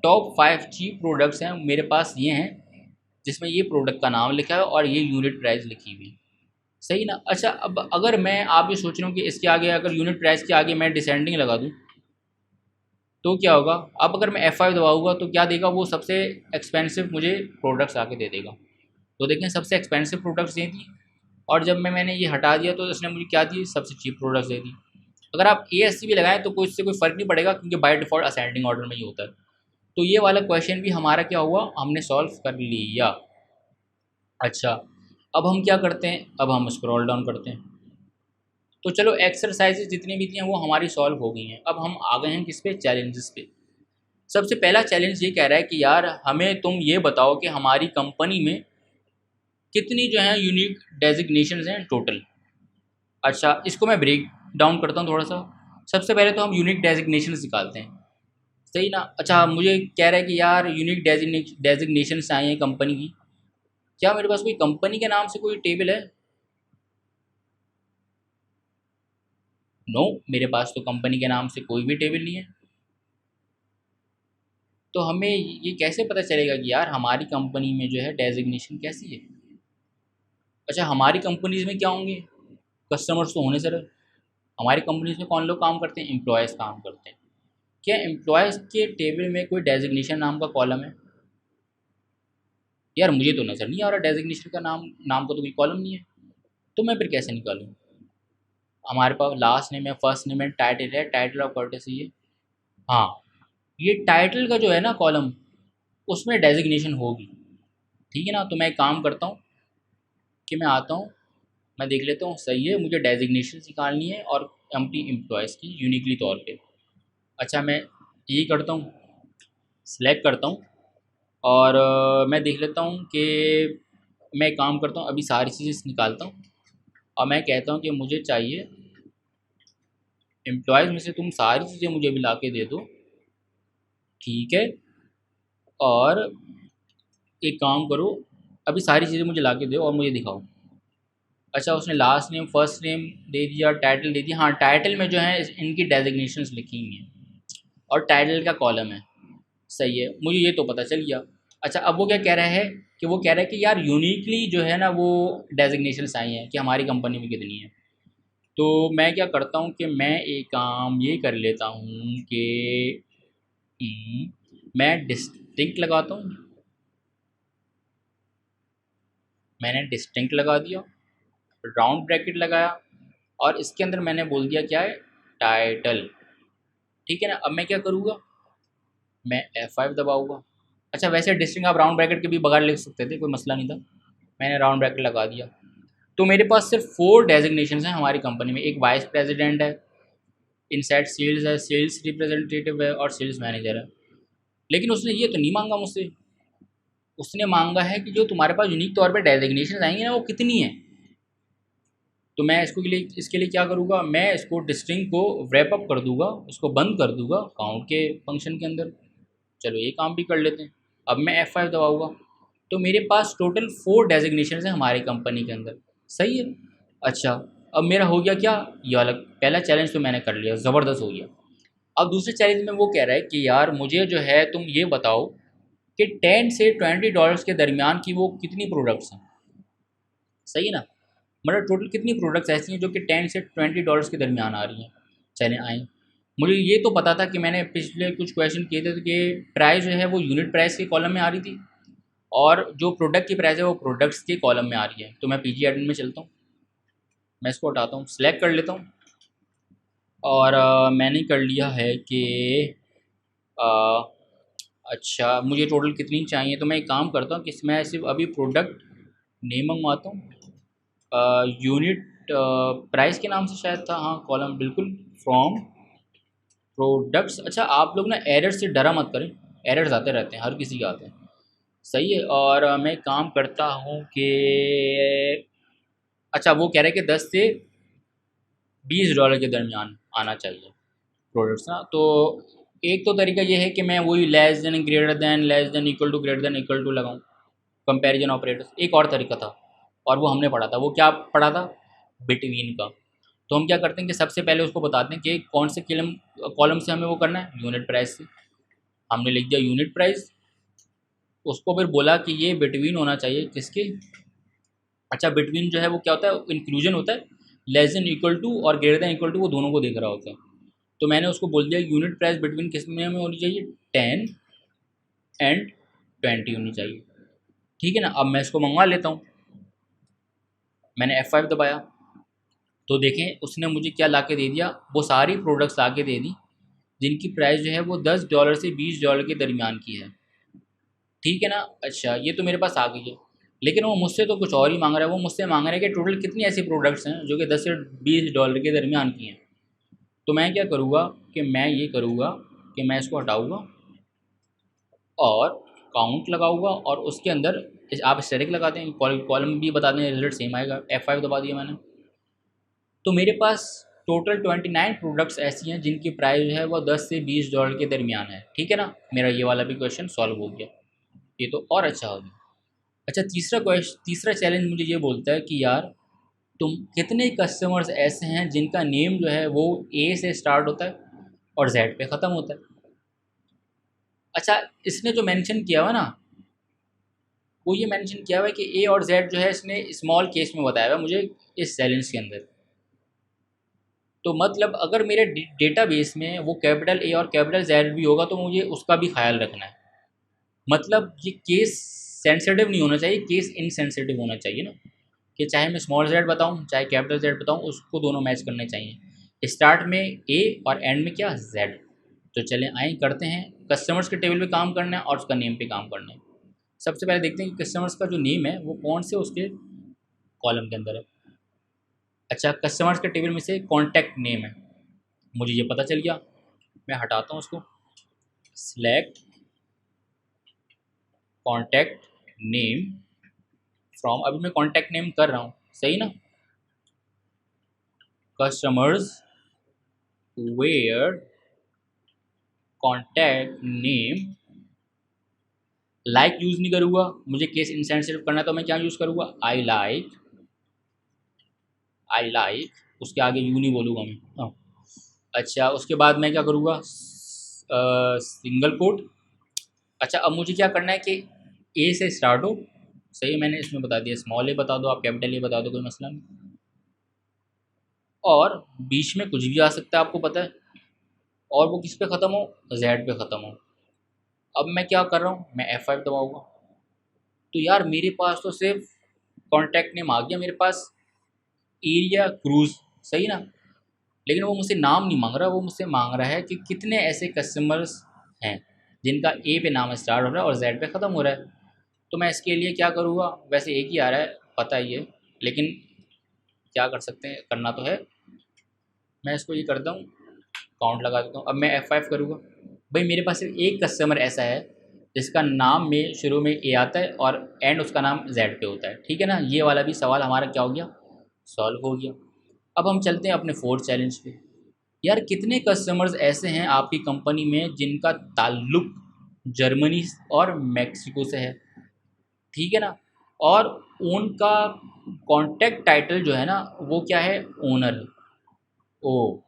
टॉप 5 चीप प्रोडक्ट्स हैं मेरे पास ये हैं, जिसमें ये प्रोडक्ट का नाम लिखा है और ये यूनिट प्राइस लिखी हुई है। सही ना। अच्छा, अब अगर मैं आप ये सोच रहे हो कि इसके आगे अगर यूनिट प्राइस के आगे मैं डिसेंडिंग लगा दूँ तो क्या होगा। अब अगर मैं F5 दबाऊंगा तो क्या देगा, वो सबसे एक्सपेंसिव मुझे प्रोडक्ट्स आके दे देगा। तो देखें सबसे एक्सपेंसिव प्रोडक्ट्स दे दी, और जब मैंने ये हटा दिया तो इसने मुझे क्या दी, सबसे चीप प्रोडक्ट्स दे दी। अगर आप ASC भी लगाएं तो कोई इससे कोई फ़र्क नहीं पड़ेगा, क्योंकि बाय डिफ़ॉल्ट असेंडिंग ऑर्डर में ही होता है। तो ये वाला क्वेश्चन भी हमारा क्या हुआ, हमने सॉल्व कर लिया। अच्छा, अब हम क्या करते हैं, अब हम स्क्रॉल डाउन करते हैं। तो चलो एक्सरसाइजेज जितनी भी थी वो हमारी सॉल्व हो गई हैं। अब हम आ गए हैं किस पे, चैलेंजेस पे। सबसे पहला चैलेंज ये कह रहा है कि यार हमें तुम ये बताओ कि हमारी कंपनी में कितनी जो है यूनिक डेजिग्नेशंस हैं टोटल। अच्छा, इसको मैं ब्रेक डाउन करता हूँ थोड़ा सा। सबसे पहले तो हम यूनिक डेजिग्नेशंस निकालते हैं। सही ना। अच्छा, मुझे कह रहा है कि यार यूनिक डेजिग्नेशंस आई हैं कंपनी की। क्या मेरे पास कोई कंपनी के नाम से कोई टेबल है? नो, मेरे पास तो कंपनी के नाम से कोई भी टेबल नहीं है। तो हमें ये कैसे पता चलेगा कि यार हमारी कंपनी में जो है डेजिग्नेशन कैसी है। अच्छा, हमारी कंपनीज में क्या होंगे, कस्टमर्स तो होने सर। हमारी कंपनीज में कौन लोग काम करते हैं, एम्प्लॉयज़ काम करते हैं। क्या एम्प्लॉयज़ के टेबल में कोई डेजिग्नेशन नाम का कॉलम है? यार मुझे तो नज़र नहीं आ रहा डेजिग्नेशन का नाम, नाम का तो कोई कॉलम नहीं है। तो मैं फिर कैसे निकालूँ। हमारे पास लास्ट नेम है, फर्स्ट नेम है, टाइटल है, टाइटल ऑफ कर्टेसी है। हाँ, ये टाइटल का जो है ना कॉलम, उसमें डेजिग्नेशन होगी। ठीक है ना। तो मैं एक काम करता हूँ कि मैं आता हूँ, मैं देख लेता हूँ, सही है, मुझे डेजिग्नेशन निकालनी है और कंपनी एम्प्लॉयज़ की यूनिकली तौर पे। अच्छा, मैं यही करता हूँ, सिलेक्ट करता हूँ, और मैं देख लेता हूँ कि मैं एक काम करता हूँ, अभी सारी चीज़ें निकालता हूँ और मैं कहता हूँ कि मुझे चाहिए एम्प्लॉयज़ में से तुम सारी चीज़ें मुझे भी ला के दे दो। ठीक है। और एक काम करो, अभी सारी चीज़ें मुझे ला के दो और मुझे दिखाओ। अच्छा, उसने लास्ट नेम फर्स्ट नेम दे दिया, टाइटल दे दिया। हाँ, टाइटल में जो है इनकी डेजिग्नेशंस लिखी हुई हैं और टाइटल का कॉलम है। सही है, मुझे ये तो पता चल गया। अच्छा, अब वो क्या कह रहा है कि वो कह रहा है कि यार यूनिकली जो है ना वो डेजिग्नेशंस आई हैं कि हमारी कंपनी में कितनी है। तो मैं क्या करता हूँ कि मैं एक काम ये कर लेता हूँ कि मैं डिस्टिंक्ट लगाता हूँ। मैंने डिस्टिंक्ट लगा दिया, राउंड ब्रैकेट लगाया, और इसके अंदर मैंने बोल दिया क्या है, टाइटल। ठीक है ना। अब मैं क्या करूँगा, मैं F5 दबाऊँगा। अच्छा, वैसे डिस्टिंक्ट आप राउंड ब्रैकेट के भी बगैर लिख सकते थे, कोई मसला नहीं था। मैंने राउंड ब्रैकेट लगा दिया। तो मेरे पास सिर्फ 4 डेजिग्नेशंस हैं हमारी कंपनी में। एक वाइस प्रेसिडेंट है, इनसाइड सेल्स है, सेल्स रिप्रेजेंटेटिव है, और सेल्स मैनेजर है। लेकिन उसने ये तो नहीं मांगा मुझसे। उसने मांगा है कि जो तुम्हारे पास यूनिक तौर पे डेजिग्नेशन आएंगे ना वो कितनी है। तो मैं इसके लिए क्या करूँगा, मैं इसको डिस्टिंक्ट को wrap अप कर दूंगा, उसको बंद कर दूंगा काउंट के फंक्शन के अंदर। चलो ये काम भी कर लेते हैं। अब मैं F5 दबाऊँगा तो मेरे पास टोटल 4 डेजिग्नेशन है हमारी कंपनी के अंदर। सही है। अच्छा, अब मेरा हो गया क्या, ये वाला पहला चैलेंज तो मैंने कर लिया, ज़बरदस्त हो गया। अब दूसरे चैलेंज में वो कह रहा है कि यार मुझे जो है तुम ये बताओ कि 10 से $20 के दरमियान की वो कितनी प्रोडक्ट्स हैं। सही है ना। मतलब टोटल कितनी प्रोडक्ट्स ऐसी हैं जो कि 10 से $20 के दरमियान आ रही हैं, चलें आएँ। मुझे ये तो पता था कि मैंने पिछले कुछ क्वेश्चन किए थे कि प्राइस जो है वो यूनिट प्राइस के कॉलम में आ रही थी, और जो प्रोडक्ट की प्राइस है वो प्रोडक्ट्स के कॉलम में आ रही है। तो मैं पीजी एडमिन में चलता हूँ, मैं इसको हटाता हूँ, सिलेक्ट कर लेता हूँ, और मैंने कर लिया है कि अ, अच्छा मुझे टोटल कितनी चाहिए। तो मैं एक काम करता हूँ कि इसमें सिर्फ अभी प्रोडक्ट नेम मंगवाता हूँ, यूनिट प्राइस के नाम से शायद था, हाँ कॉलम बिल्कुल, फ्रॉम प्रोडक्ट्स। अच्छा, आप लोग ना एरर से डरा मत करें, एरर्स आते रहते हैं, हर किसी के आते हैं। सही है। और मैं काम करता हूँ कि अच्छा, वो कह रहे हैं कि 10 से $20 के दरमियान आना चाहिए प्रोडक्ट्स ना। तो एक तो तरीका ये है कि मैं वही less than greater than less than equal to greater than equal to लगाऊँ, कंपैरिजन ऑपरेटर्स। एक और तरीका था और वो हमने पढ़ा था, वो क्या पढ़ा था, बिटवीन का। तो हम क्या करते हैं कि सबसे पहले उसको बताते हैं कि कौन से कॉलम कॉलम से हमें वो करना है, यूनिट प्राइस से। हमने लिख दिया यूनिट प्राइस, उसको फिर बोला कि ये बिटवीन होना चाहिए किसके। अच्छा, बिटवीन जो है वो क्या होता है, इंक्लूजन होता है, लेस देन इक्वल टू और ग्रेटर देन इक्वल टू वो दोनों को देख रहा होता है। तो मैंने उसको बोल दिया यूनिट प्राइस बिटवीन किस में होनी चाहिए, 10 एंड 20 होनी चाहिए। ठीक है ना। अब मैं इसको मंगवा लेता हूँ, मैंने F5 दबाया तो देखें उसने मुझे क्या ला के दे दिया, वो सारी प्रोडक्ट्स ला के दे दी जिनकी प्राइस जो है वो $10 से $20 के दरमियान की है। ठीक है ना। अच्छा, ये तो मेरे पास आ गई है, लेकिन वो मुझसे तो कुछ और ही मांग रहा है। वो मुझसे मांग रहा है कि टोटल कितनी ऐसी प्रोडक्ट्स हैं जो कि 10 से $20 के दरमियान की हैं। तो मैं क्या करूँगा कि मैं ये करूँगा कि मैं इसको हटाऊँगा और काउंट लगाऊंगा और उसके अंदर आप स्टेरिक लगा दें, कॉलम भी बता दें, रिजल्ट सेम आएगा। F5 दबा दिया मैंने, तो मेरे पास टोटल 29 प्रोडक्ट्स ऐसी हैं जिनकी प्राइस जो है वो 10 से $20 के दरमियान है। ठीक है ना। मेरा ये वाला भी क्वेश्चन सॉल्व हो गया, ये तो और अच्छा हो गया। अच्छा, तीसरा चैलेंज मुझे ये बोलता है कि यार तुम कितने कस्टमर्स ऐसे हैं जिनका नेम जो है वो ए से स्टार्ट होता है और जेड पे ख़त्म होता है। अच्छा, इसने जो मेंशन किया हुआ ना, वो ये मेंशन किया हुआ है कि ए और जेड जो है इसने स्मॉल केस में बताया हुआ है मुझे इस चैलेंज के अंदर। तो मतलब अगर मेरे डेटाबेस में वो कैपिटल ए और कैपिटल जेड भी होगा तो मुझे उसका भी ख्याल रखना है। मतलब ये केस सेंसिटिव नहीं होना चाहिए, केस इनसेंसिटिव होना चाहिए ना, कि चाहे मैं स्मॉल जेड बताऊँ चाहे कैपिटल जेड बताऊँ, उसको दोनों मैच करने चाहिए। स्टार्ट में ए और एंड में क्या, जेड। तो चलें आए करते हैं, कस्टमर्स के टेबल पे काम करना है और उसका नेम पे काम करना है। सबसे पहले देखते हैं कि कस्टमर्स का जो नेम है वो कौन से उसके कॉलम के अंदर है। अच्छा, कस्टमर्स के टेबल में से कॉन्टैक्ट नेम है, मुझे ये पता चल गया। मैं हटाता हूँ उसको, सिलेक्ट कॉन्टैक्ट नेम फ्रॉम, अभी मैं कॉन्टैक्ट नेम कर रहा हूँ सही ना, customers where contact name. Like use नहीं करूँगा, मुझे केस इंसेंसिटिव करना है तो मैं क्या यूज़ करूँगा, आई लाइक, उसके आगे यू नहीं बोलूँगा मैं। हाँ। अच्छा, उसके बाद मैं क्या करूँगा, सिंगल कोट। अच्छा, अब मुझे क्या करना है कि ए से स्टार्ट हो, सही मैंने इसमें बता दिया, स्मॉल ए बता दो, आप कैपिटल ए बता दो, कोई मसला नहीं। और बीच में कुछ भी आ सकता है आपको पता है, और वो किस पे ख़त्म हो, जेड पे ख़त्म हो। अब मैं क्या कर रहा हूँ, मैं F5 दबाऊँगा। तो यार मेरे पास तो सिर्फ कॉन्टैक्ट नेम आ गया मेरे पास, एरिया क्रूज़, सही ना। लेकिन वो मुझसे नाम नहीं मांग रहा, वो मुझसे मांग रहा है कि कितने ऐसे कस्टमर्स हैं जिनका ए पे नाम स्टार्ट हो रहा है और जेड पे ख़त्म हो रहा है। तो मैं इसके लिए क्या करूँगा, वैसे एक ही आ रहा है पता ही है, लेकिन क्या कर सकते हैं, करना तो है। मैं इसको ये करता हूँ, काउंट लगा देता हूँ। अब मैं F5 करूँगा। भाई मेरे पास सिर्फ एक कस्टमर ऐसा है जिसका नाम में शुरू में ए आता है और एंड उसका नाम जेड पे होता है। ठीक है ना। ये वाला भी सवाल हमारा क्या हो गया, सॉल्व हो गया। अब हम चलते हैं अपने फोर्थ चैलेंज पे। यार कितने कस्टमर्स ऐसे हैं आपकी कंपनी में जिनका ताल्लुक जर्मनी और मैक्सिको से है। ठीक है ना। और उनका कॉन्टैक्ट टाइटल जो है ना वो क्या है, ओनर है। ओ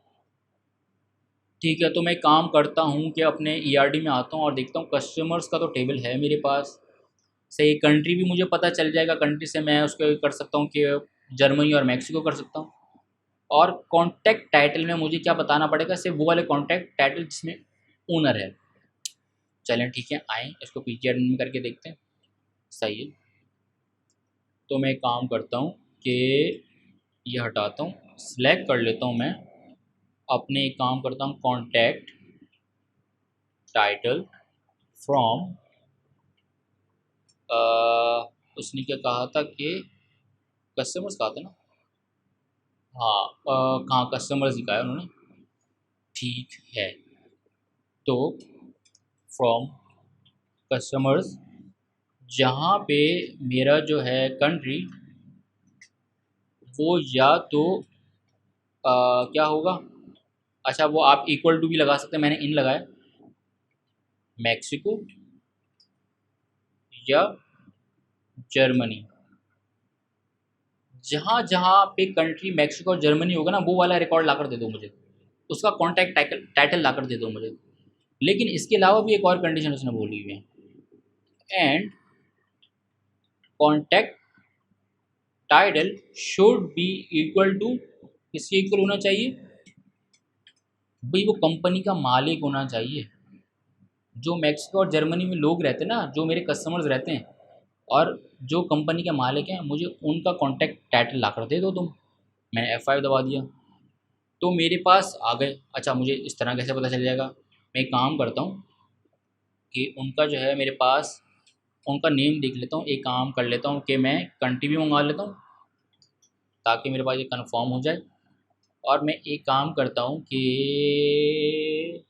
ठीक है, तो मैं काम करता हूँ कि अपने ईआरडी में आता हूँ और देखता हूँ कस्टमर्स का तो टेबल है मेरे पास, सही। कंट्री भी मुझे पता चल जाएगा, कंट्री से मैं उसको कर सकता हूँ कि जर्मनी और मैक्सिको कर सकता हूँ। और कॉन्टैक्ट टाइटल में मुझे क्या बताना पड़ेगा, सिर्फ वो वाले कॉन्टैक्ट टाइटल जिसमें ओनर है। चलें ठीक है, आएँ इसको पीछे एडमिन में करके देखते हैं, सही है। तो मैं काम करता हूँ कि ये हटाता हूँ, सिलेक्ट कर लेता हूँ मैं, अपने एक काम करता हूँ कॉन्टैक्ट टाइटल फ्रॉम, उसने क्या कहा था कि कस्टमर्स कहा था ना, हाँ कहाँ कस्टमर्स दिखाया उन्होंने, ठीक है। तो फ्रॉम कस्टमर्स, जहाँ पे मेरा जो है कंट्री वो या तो क्या होगा, अच्छा वो आप इक्वल टू भी लगा सकते हैं, मैंने इन लगाया, मैक्सिको या जर्मनी, जहाँ जहाँ पे कंट्री मैक्सिको और जर्मनी होगा ना, वो वाला रिकॉर्ड लाकर दे दो मुझे, उसका कॉन्टैक्ट टाइटल टाइटल लाकर दे दो मुझे। लेकिन इसके अलावा भी एक और कंडीशन उसने बोली हुई है, and contact title should be equal to, किसके इक्वल होना चाहिए भाई, वो कंपनी का मालिक होना चाहिए। जो मैक्सिको और जर्मनी में लोग रहते हैं ना, जो मेरे कस्टमर्स रहते हैं और जो कंपनी के मालिक हैं, मुझे उनका कॉन्टैक्ट टाइटल ला कर दे दो तुम। मैंने F5 दबा दिया तो मेरे पास आ गए। अच्छा, मुझे इस तरह कैसे पता चल जाएगा? मैं एक काम करता हूँ कि उनका जो है मेरे पास उनका नेम देख लेता हूँ, एक काम कर लेता हूँ कि मैं कंट्री भी मंगा लेता हूँ ताकि मेरे पास ये कंफर्म हो जाए। और मैं एक काम करता हूँ कि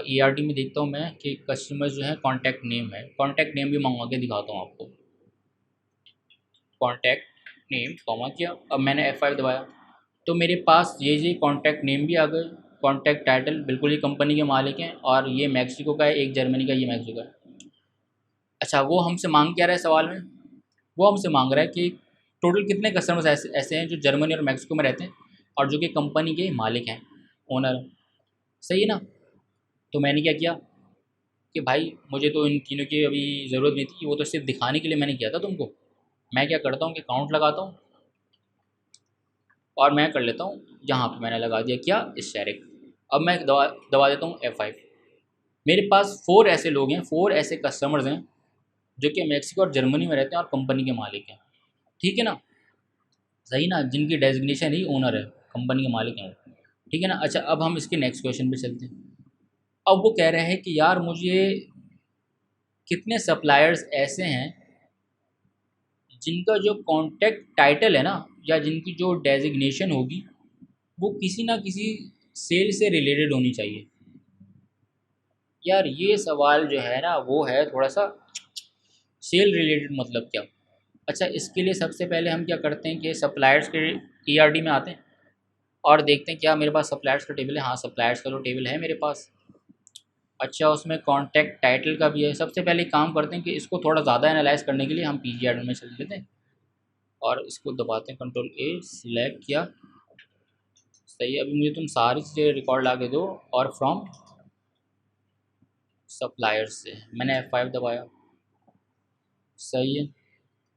ERD में देखता हूँ मैं कि कस्टमर जो है कॉन्टैक्ट नेम है, कॉन्टैक्ट नेम भी मंगवा के दिखाता हूँ आपको। कॉन्टैक्ट नेम कॉमा किया, अब मैंने F5 दबाया तो मेरे पास ये कॉन्टैक्ट नेम भी आ गए, कॉन्टैक्ट टाइटल बिल्कुल ही कंपनी के मालिक हैं, और ये मैक्सिको का है, एक जर्मनी का, ये मैक्सिको का है। अच्छा, वो हमसे मांग क्या रहा है सवाल में? वो हमसे मांग रहा है कि टोटल कितने कस्टमर्स ऐसे ऐसे हैं जो जर्मनी और मैक्सिको में रहते हैं और जो कि कंपनी के मालिक हैं, ओनर। सही है ना? तो मैंने क्या किया कि भाई मुझे तो इन तीनों की अभी ज़रूरत नहीं थी, वो तो सिर्फ दिखाने के लिए मैंने किया था तुमको। मैं क्या करता हूँ कि काउंट लगाता हूँ और मैं कर लेता हूँ, यहाँ पे मैंने लगा दिया क्या, स्टेरिक। अब मैं दबा दबा देता हूँ F5। मेरे पास 4 ऐसे लोग हैं, 4 ऐसे कस्टमर्स हैं जो कि मैक्सिको और जर्मनी में रहते हैं और कंपनी के मालिक हैं। ठीक है ना? सही ना? जिनकी डेजिग्नेशन ही ओनर है, कंपनी के मालिक हैं वो। ठीक है ना? अच्छा, अब हम इसके नेक्स्ट क्वेश्चन पे चलते हैं। अब वो कह रहे हैं कि यार मुझे कितने सप्लायर्स ऐसे हैं जिनका जो कॉन्टैक्ट टाइटल है ना, या जिनकी जो डेजिग्नेशन होगी वो किसी ना किसी सेल से रिलेटेड होनी चाहिए। यार ये सवाल जो है ना वो है थोड़ा सा, सेल रिलेटेड मतलब क्या? अच्छा, इसके लिए सबसे पहले हम क्या करते हैं कि सप्लायर्स के ERD में आते हैं और देखते हैं क्या मेरे पास सप्लायर्स का टेबल है। हाँ, सप्लायर्स का तो टेबल है मेरे पास। अच्छा, उसमें कॉन्टैक्ट टाइटल का भी है। सबसे पहले काम करते हैं कि इसको थोड़ा ज़्यादा एनालाइज करने के लिए हम PG एडमिन में चल लेते हैं और इसको दबाते हैं, Ctrl A, सिलेक्ट किया। सही है, अभी मुझे तुम सारी चीज़ें रिकॉर्ड ला के दो, और फ्रॉम सप्लायर्स से मैंने F5 दबाया। सही है।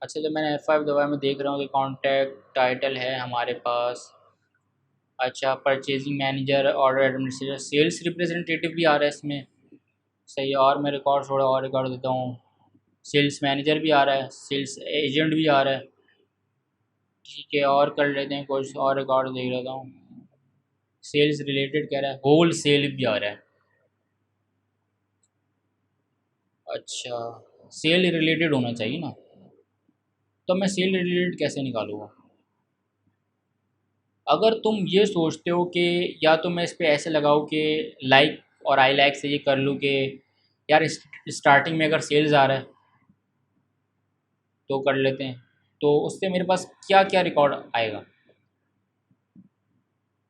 अच्छा, जब मैंने F5 दबाया मैं देख रहा हूँ कि कॉन्टैक्ट टाइटल है हमारे पास। अच्छा, purchasing manager, order administrator, sales representative भी आ रहा है इसमें। सही है, और मैं रिकॉर्ड थोड़ा और रिकॉर्ड देता हूँ। सेल्स मैनेजर भी आ रहा है, सेल्स एजेंट भी आ रहा है। ठीक है, और कर लेते हैं, कुछ और रिकॉर्ड देख लेता हूँ। सेल्स रिलेटेड कह रहा है, होल सेल भी आ रहा है। अच्छा, सेल रिलेटेड होना चाहिए ना, तो मैं सेल रिलेटेड कैसे निकालूँगा? अगर तुम ये सोचते हो कि या तो मैं इस पे ऐसे लगाऊँ कि लाइक और आई लाइक से ये कर लूँ कि यार स्टार्टिंग में अगर सेल्स आ रहा है तो कर लेते हैं, तो उससे मेरे पास क्या क्या रिकॉर्ड आएगा?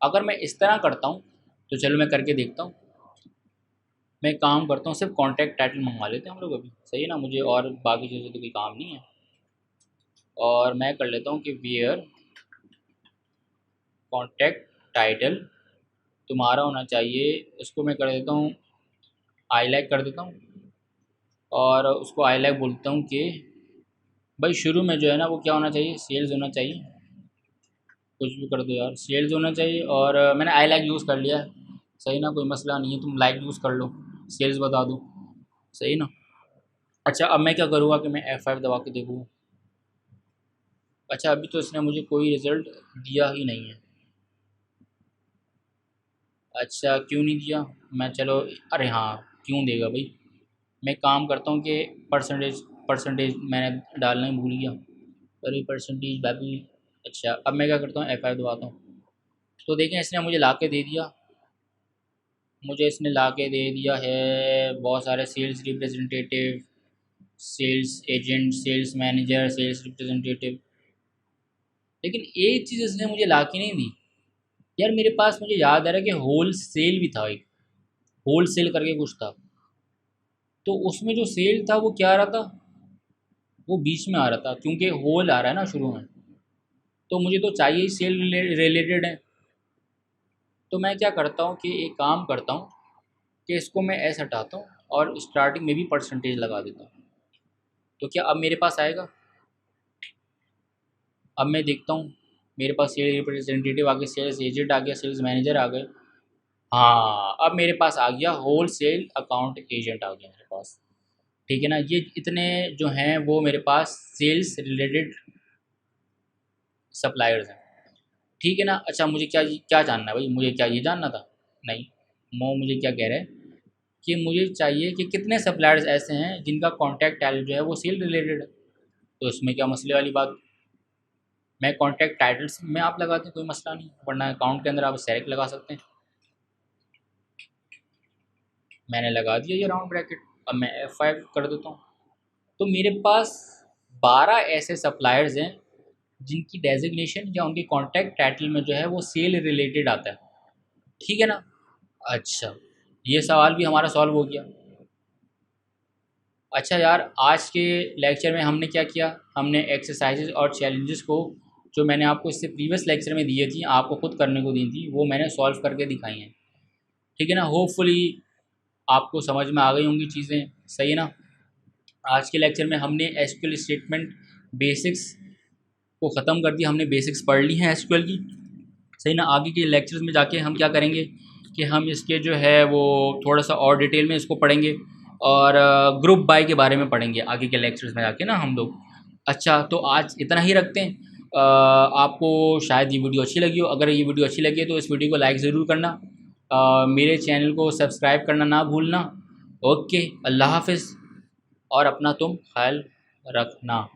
अगर मैं इस तरह करता हूँ तो चलो मैं करके देखता हूँ। मैं काम करता हूँ, सिर्फ कॉन्टैक्ट टाइटल मंगवा लेते हैं हम लोग अभी। सही है ना? मुझे और बाकी चीज़ें तो कोई काम नहीं है। और मैं कर लेता हूँ कि वियर कॉन्टैक्ट टाइटल तुम्हारा होना चाहिए, इसको मैं कर देता हूँ आई लाइक कर देता हूँ, और उसको आई लाइक बोलता हूँ कि भाई शुरू में जो है ना वो क्या होना चाहिए, सेल्स होना चाहिए। कुछ भी कर दो यार, सेल्स होना चाहिए। और मैंने आई लाइक यूज़ कर लिया है। सही ना? कोई मसला नहीं है, तुम लाइक यूज़ कर लो, सेल्स बता दो। सही ना? अच्छा, अब मैं क्या करूँगा कि मैं F5 दबा के देखूँ। अच्छा, अभी तो इसने मुझे कोई रिज़ल्ट दिया ही नहीं है। अच्छा, क्यों नहीं दिया? मैं चलो, अरे हाँ, क्यों देगा भाई। मैं काम करता हूँ कि परसेंटेज परसेंटेज मैंने डालना ही भूल गया। अरे परसेंटेज बाबी। अच्छा, अब मैं क्या करता हूँ, F5 दबाता हूँ तो देखें इसने मुझे ला के दे दिया। मुझे इसने ला के दे दिया है बहुत सारे sales representative, sales agent, sales manager, sales representative. लेकिन एक चीज़ इसने मुझे ला के नहीं दी। यार मेरे पास, मुझे याद आ रहा है कि होल सेल भी था, एक होल सेल करके कुछ था। तो उसमें जो सेल था वो क्या आ रहा था, वो बीच में आ रहा था, क्योंकि होल आ रहा है ना शुरू में, तो मुझे तो चाहिए ही सेल रिलेटेड है। तो मैं क्या करता हूँ कि एक काम करता हूँ कि इसको मैं ऐसे हटाता हूँ और स्टार्टिंग में भी परसेंटेज लगा देता हूँ। तो क्या अब मेरे पास आएगा, अब मैं देखता हूँ मेरे पास सेल रिप्रेजेंटेटिव आ गए, सेल्स एजेंट आ गया, सेल्स मैनेजर आ गए। हाँ, अब मेरे पास आ गया होल सेल अकाउंट एजेंट आ गया मेरे पास। ठीक है ना, ये इतने जो हैं वो मेरे पास सेल्स रिलेटेड सप्लायर्स हैं। ठीक है ना। अच्छा, मुझे क्या क्या जानना है भाई, मुझे क्या ये जानना था? नहीं, मुझे क्या कह रहे हैं कि मुझे चाहिए कि कितने सप्लायर्स ऐसे हैं जिनका कॉन्टैक्ट टाइटल जो है वो सेल रिलेटेड है। तो इसमें क्या मसले वाली बात, मैं कॉन्टैक्ट टाइटल्स में आप लगा दें, कोई मसला नहीं, वरना अकाउंट के अंदर आप सेलेक्ट लगा सकते हैं। मैंने लगा दिया ये राउंड ब्रैकेट। अब मैं F5 कर देता हूँ। तो मेरे पास 12 ऐसे सप्लायर्स हैं जिनकी डेजिग्नेशन या उनके कॉन्टैक्ट टाइटल में जो है वो सेल रिलेटेड आता है। ठीक है ना। अच्छा, ये सवाल भी हमारा सॉल्व हो गया। अच्छा यार, आज के लेक्चर में हमने क्या किया, हमने एक्सरसाइजेज और चैलेंजेस को जो मैंने आपको इससे प्रीवियस लेक्चर में दिए थी, आपको खुद करने को दी थी, वो मैंने सॉल्व करके दिखाई हैं। ठीक है ना। होपफुली आपको समझ में आ गई होंगी चीज़ें, सही है ना। आज के लेक्चर में हमने एसक्यूएल स्टेटमेंट बेसिक्स को ख़त्म कर दिया, हमने बेसिक्स पढ़ ली हैं एसक्यूएल की, सही ना। आगे के लेक्चर्स में जाके हम क्या करेंगे कि हम इसके जो है वो थोड़ा सा और डिटेल में इसको पढ़ेंगे और ग्रुप बाय के बारे में पढ़ेंगे आगे के लेक्चर्स में जाके ना हम लोग। अच्छा, तो आज इतना ही रखते हैं। आपको शायद ये वीडियो अच्छी लगी हो, अगर ये वीडियो अच्छी लगी है तो इस वीडियो को लाइक ज़रूर करना, मेरे चैनल को सब्सक्राइब करना ना भूलना। ओके, अल्लाह हाफिज़, और अपना तुम ख्याल रखना।